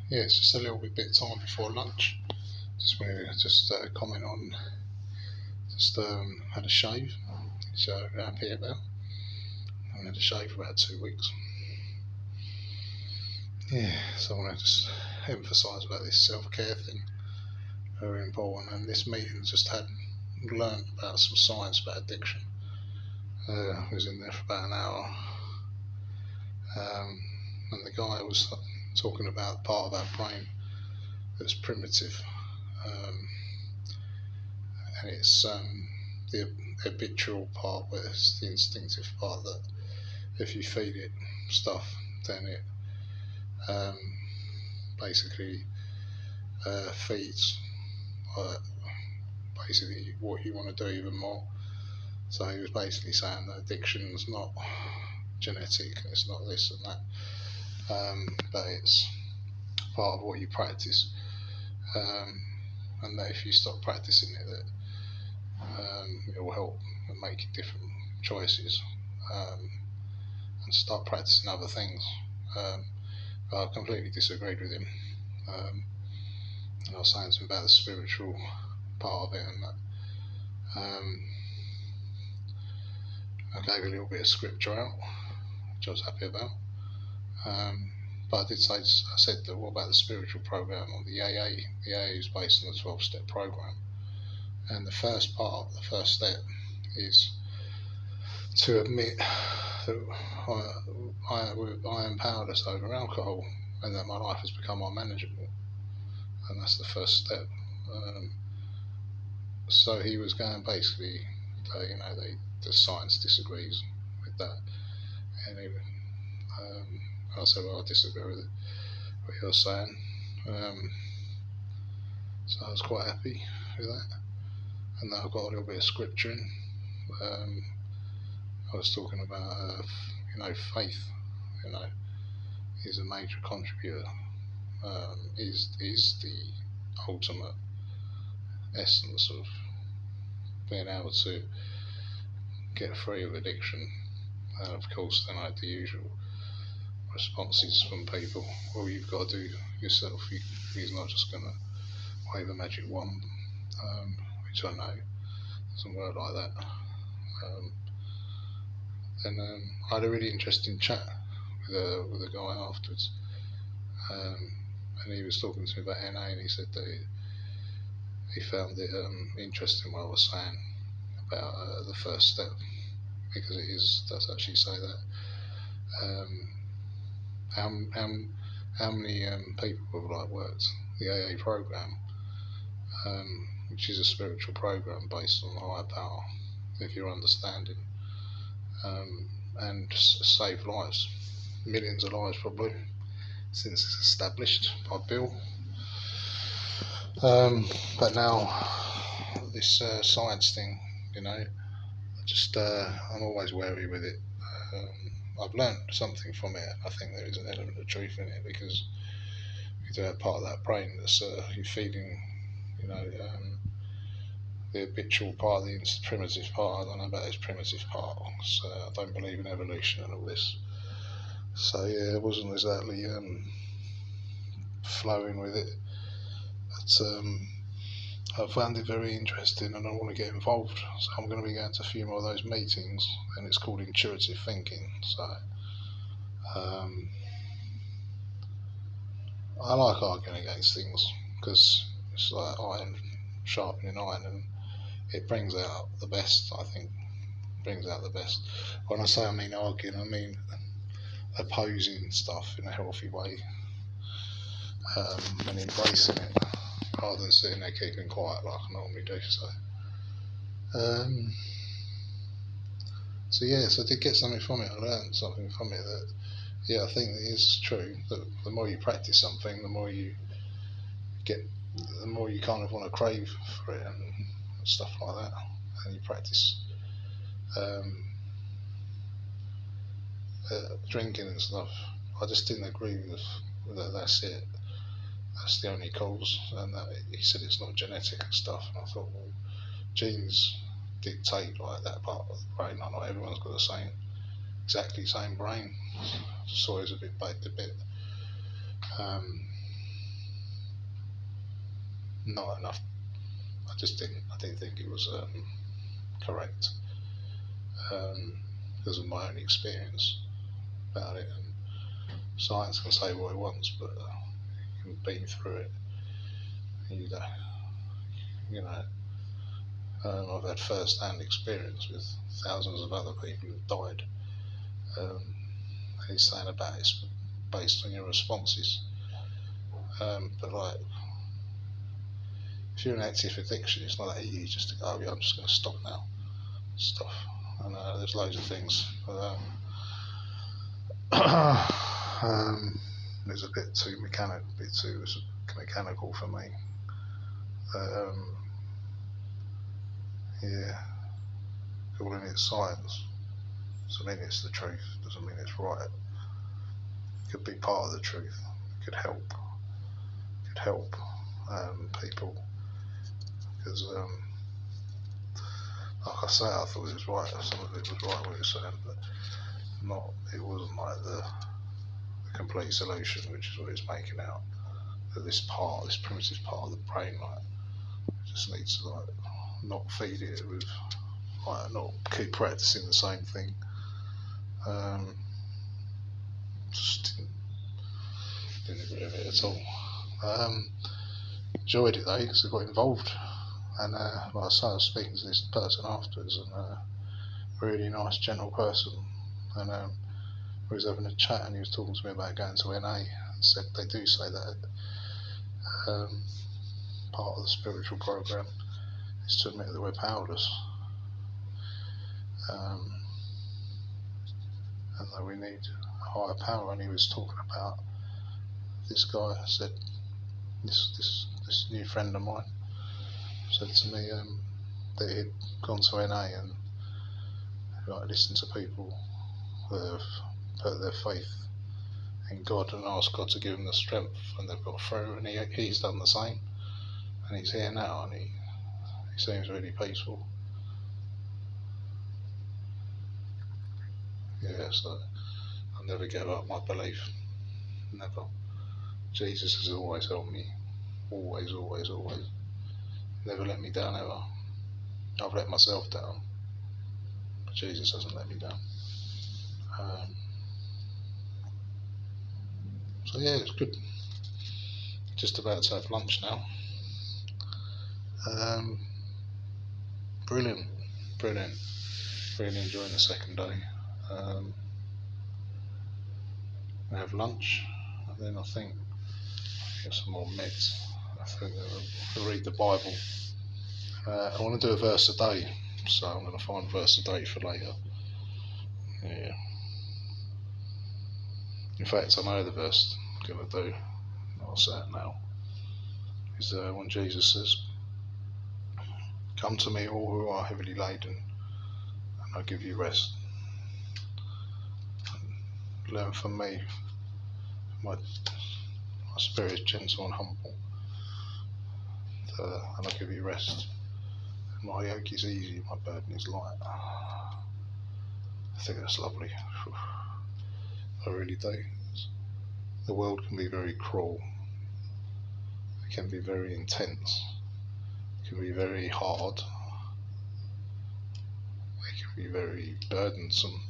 Yeah, it's just a little bit of time before lunch. Just wanted to comment on just had a shave, so happy about. I had a shave for about 2 weeks. Yeah, so I want to just emphasise about this self-care thing, very important. And this meeting just had learned about some science about addiction. I was in there for about an hour, um, and the guy was talking about part of our brain that's primitive, um, and it's the habitual part, where it's the instinctive part that if you feed it stuff, then it um, basically feeds uh, basically what you want to do even more. So he was basically saying that addiction is not genetic, it's not this and that, but it's part of what you practice, um, and that if you stop practicing it, that it will help and make different choices, um, and start practicing other things. Um, I completely disagreed with him. And I was saying something about the spiritual part of it, and that I gave a little bit of scripture out, which I was happy about. But I did say, I said that what about the spiritual program or the AA? The AA is based on the 12-step program, and the first step is to admit that I am powerless over alcohol, and that my life has become unmanageable, and that's the first step. So he was going basically, the science disagrees with that, and I said, well, I disagree with what you're saying. So I was quite happy with that, and then I got a little bit of scripture in. I was talking about, faith. You know, is a major contributor. Is the ultimate essence of being able to get free of addiction. And of course, then I had the usual responses from people. Well, you've got to do yourself. He's not just going to wave a magic wand, which I know doesn't work like that. And I had a really interesting chat with a guy afterwards, and he was talking to me about NA, and he said that he found it interesting what I was saying about the first step, because it does actually say that. How many people have worked the AA program, which is a spiritual program based on higher power, if you're understanding, and saved lives, millions of lives probably, since it's established by Bill. But now this science thing, I'm always wary with it. I've learned something from it. I think there is an element of truth in it, because you do have part of that brain that's you're feeding, the habitual part, the primitive part. I don't know about this primitive part, so I don't believe in evolution and all this. So yeah, it wasn't exactly flowing with it, but I found it very interesting, and I want to get involved. So I'm going to be going to a few more of those meetings, and it's called intuitive thinking. So I like arguing against things, because it's like iron sharpening iron, and it brings out the best. I think brings out the best. When I say I mean arguing, I mean opposing stuff in a healthy way, and embracing it, rather than sitting there keeping quiet like I normally do. So yes, I did get something from it. I learned something from it that, yeah, I think it is true that the more you practice something, the more you kind of want to crave for it and stuff like that, and you practice drinking and stuff. I just didn't agree with that. That's it. That's the only cause, and he said it's not genetic and stuff. And I thought, well, genes dictate like that part of the brain. Not everyone's got the exactly same brain. Just always a bit baked a bit. not enough. I didn't think it was correct because of my own experience about it. And science can say what it wants, but you've been through it. I've had first-hand experience with thousands of other people who've died. And he's saying about it's based on your responses. But like, if you're in active addiction, it's not that easy just to go, oh, yeah, I'm just going to stop now. Stuff. And there's loads of things. But, it's a bit too mechanical for me. Yeah, calling it science doesn't mean it's the truth, doesn't mean it's right. It could be part of the truth. It could help people, because like I say, I thought it was right. Some of it was right what it was saying, but it wasn't like the complete solution, which is what it's making out. That this primitive part of the brain, like, just needs to like not feed it with, like, not keep practicing the same thing. Just didn't agree with it at all. Enjoyed it though, because I got involved, and like I say, I was speaking to this person afterwards, and really nice, gentle person, and we was having a chat, and he was talking to me about going to NA, and said they do say that part of the spiritual program is to admit that we're powerless, and that we need a higher power. And he was talking about this guy said, this new friend of mine said to me that he'd gone to NA and like listened to people that have put their faith in God and asked God to give them the strength, and they've got through, and he's done the same, and he's here now, and he seems really peaceful. Yeah, so I'll never give up my belief, never. Jesus has always helped me, always, always, always. Never let me down ever. I've let myself down, but Jesus hasn't let me down. So yeah, it's good. Just about to have lunch now. Brilliant. Really enjoying the second day. I have lunch, and then I think I'll get some more meds. I think I'll read the Bible. I want to do a verse a day, so I'm going to find a verse a day for later. Yeah. In fact, I know the verse I'm going to do. I'll say it now. Is when Jesus says, "Come to me, all who are heavily laden, and I'll give you rest. Learn from me. My spirit is gentle and humble, and I'll give you rest. My yoke is easy, my burden is light." I think that's lovely. I really do. The world can be very cruel. It can be very intense. It can be very hard. It can be very burdensome.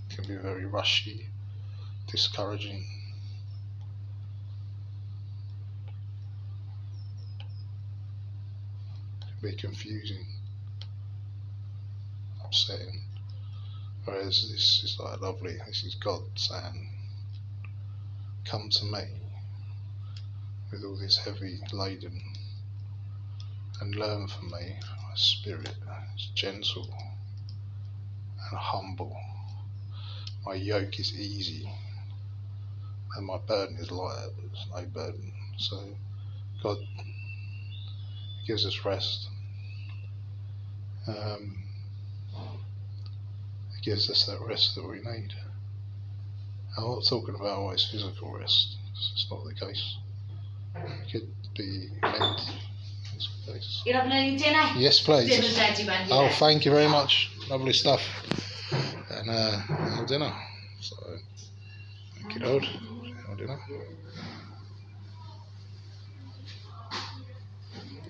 It can be very rushy, discouraging. It can be confusing, upsetting. Whereas this is like lovely. This is God saying, "Come to me with all this heavy laden and learn from me. My spirit is gentle and humble. My yoke is easy and my burden is light." There's no burden. So God gives us rest. He gives us that rest that we need. I'm not talking about always physical rest. It's not the case. It could be mental. Yes, please. Oh, thank you very much. Lovely stuff. And dinner. So, thank you, Lord. Dinner.